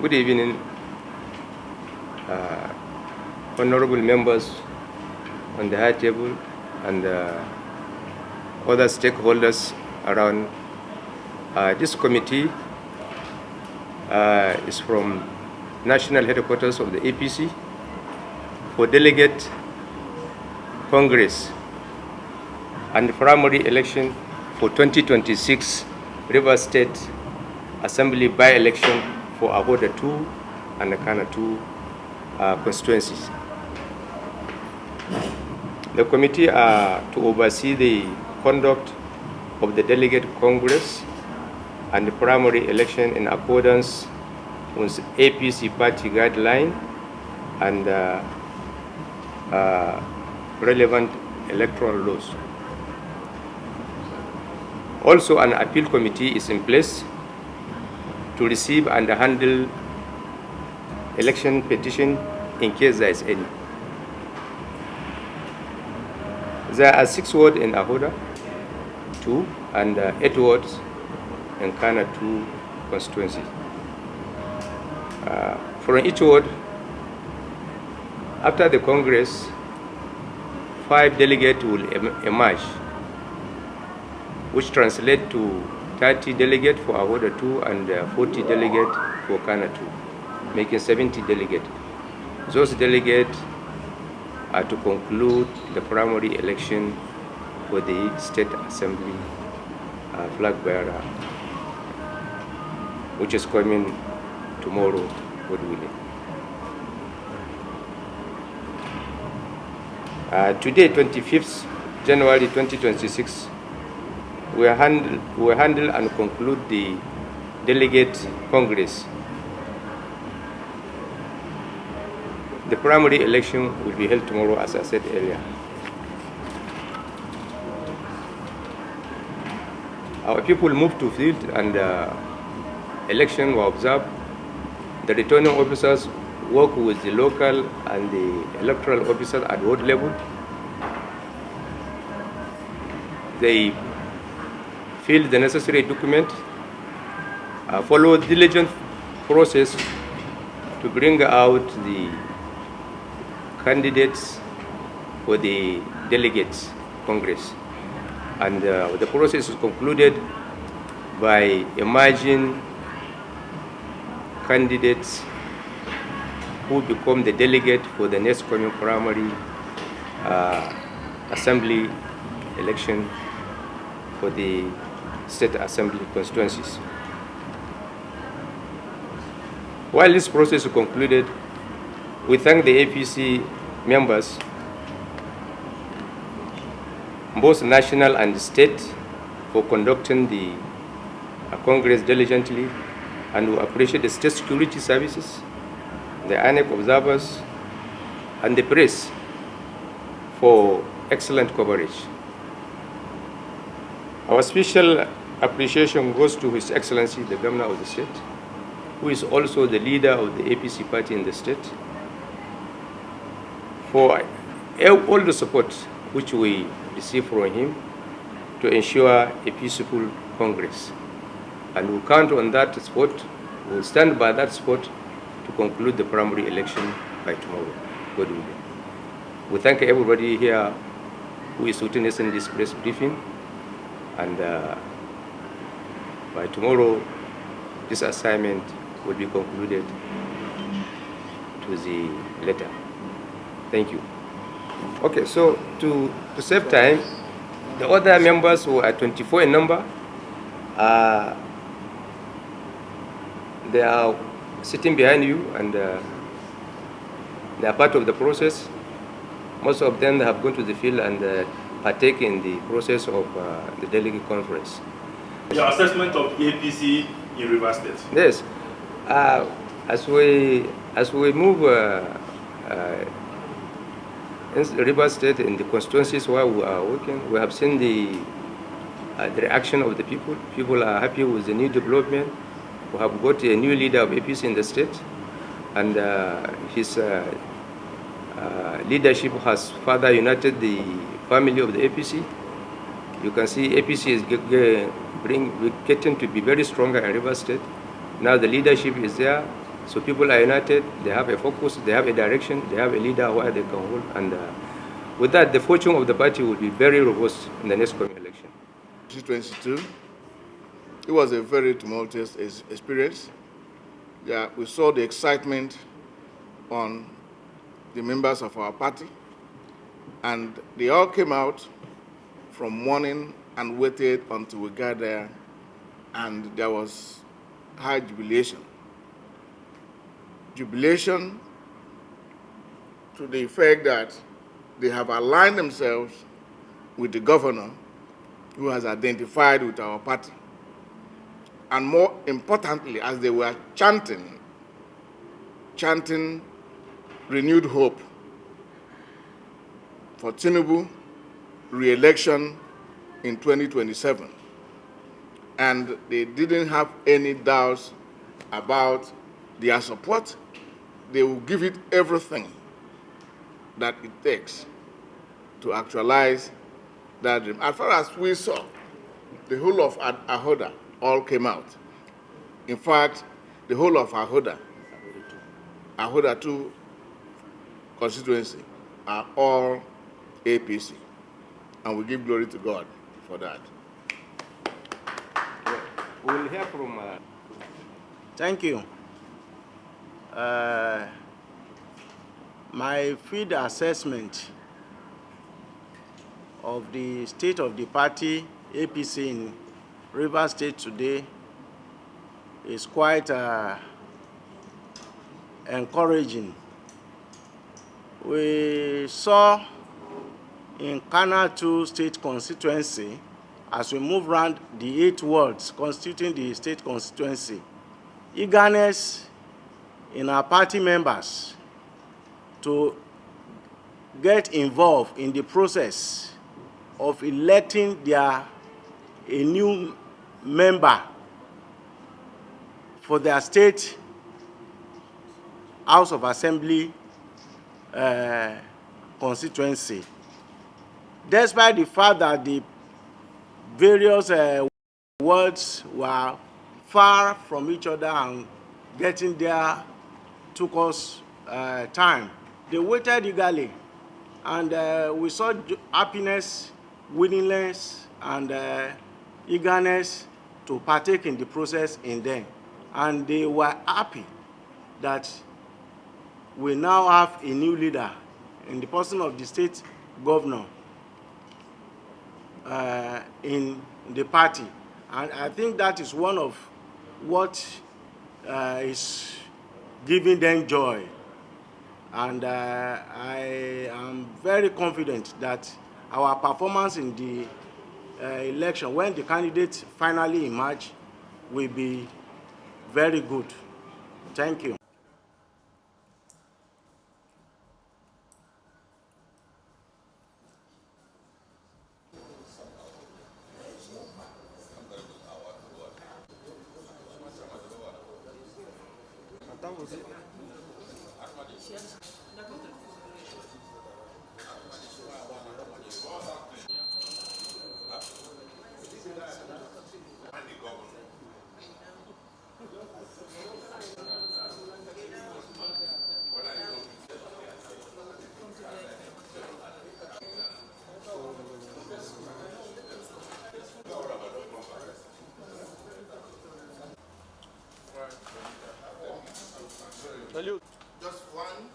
Good evening, honorable members on the high table and other stakeholders around. This committee is from national headquarters of the APC for delegate Congress and primary election for 2026 River State Assembly by-election for Akpoti 2 and Akana 2 constituencies. The committee are to oversee the conduct of the delegate Congress and the primary election in accordance with APC party guideline and relevant electoral laws. Also, an appeal committee is in place to receive and handle election petition in case there is any. There are 6 wards in Ahoda 2 and 8 wards in Kana 2 constituency. From each ward, after the Congress, 5 delegates will emerge, which translate to 30 delegates for Ahoda 2 and 40 delegates for Kana 2, making 70 delegates. Those delegates are to conclude the primary election for the State Assembly flag bearer, which is coming tomorrow, God willing. Today, 25th January 2026, we handle and conclude the delegate Congress. The primary election will be held tomorrow, as I said earlier. Our people moved to field and election were observed. The returning officers work with the local and the electoral officers at ward level. They fill the necessary document, follow diligent process to bring out the candidates for the delegates Congress. And the process is concluded by emerging candidates who become the delegate for the next coming primary assembly election for the State Assembly constituencies. While this process is concluded, we thank the APC members, both national and state, for conducting the Congress diligently, and we appreciate the state security services, the ANEC observers, and the press for excellent coverage. Our special appreciation goes to His Excellency, the Governor of the state, who is also the leader of the APC party in the state, for all the support which we receive from him to ensure a peaceful Congress. And we count on that support, we will stand by that support to conclude the primary election by tomorrow, God willing. We thank everybody here who is witnessing this press briefing, and by tomorrow, this assignment will be concluded to the letter. Thank you. Okay, so to save time, the other members who are 24 in number, they are sitting behind you, and they are part of the process. Most of them have gone to the field and partake in the process of the delegate conference. Your assessment of APC in Rivers State? Yes. As we move in Rivers State, in the constituencies where we are working, we have seen the reaction of the people. People are happy with the new development. We have got a new leader of APC in the state, and his leadership has further united the family of the APC. You can see APC is getting to be very stronger in Rivers State. Now the leadership is there. So people are united, they have a focus, they have a direction, they have a leader where they can hold, and with that, the fortune of the party will be very robust in the next coming election. 2022, it was a very tumultuous experience. Yeah, we saw the excitement on the members of our party, and they all came out from morning and waited until we got there, and there was high jubilation. Jubilation to the effect that they have aligned themselves with the governor who has identified with our party. And more importantly, as they were chanting renewed hope for Tinubu re-election in 2027. And they didn't have any doubts about their support. They will give it everything that it takes to actualize that dream. As far as we saw, the whole of Ahoda all came out. In fact, the whole of Ahoda 2 constituency are all APC. And we give glory to God for that. We'll hear from... Thank you. My field assessment of the state of the party, APC in Rivers State today, is quite encouraging. We saw in Kana 2 state constituency, as we move around the 8 wards constituting the state constituency, eagerness in our party members to get involved in the process of electing a new member for their state House of Assembly constituency. Despite the fact that the various wards were far from each other and getting there took us time, they waited eagerly, and we saw happiness, willingness, and eagerness to partake in the process in them. And they were happy that we now have a new leader in the person of the state governor in the party. And I think that is one of what is giving them joy. And I am very confident that our performance in the election, when the candidates finally emerge, will be very good. Thank you. Just one.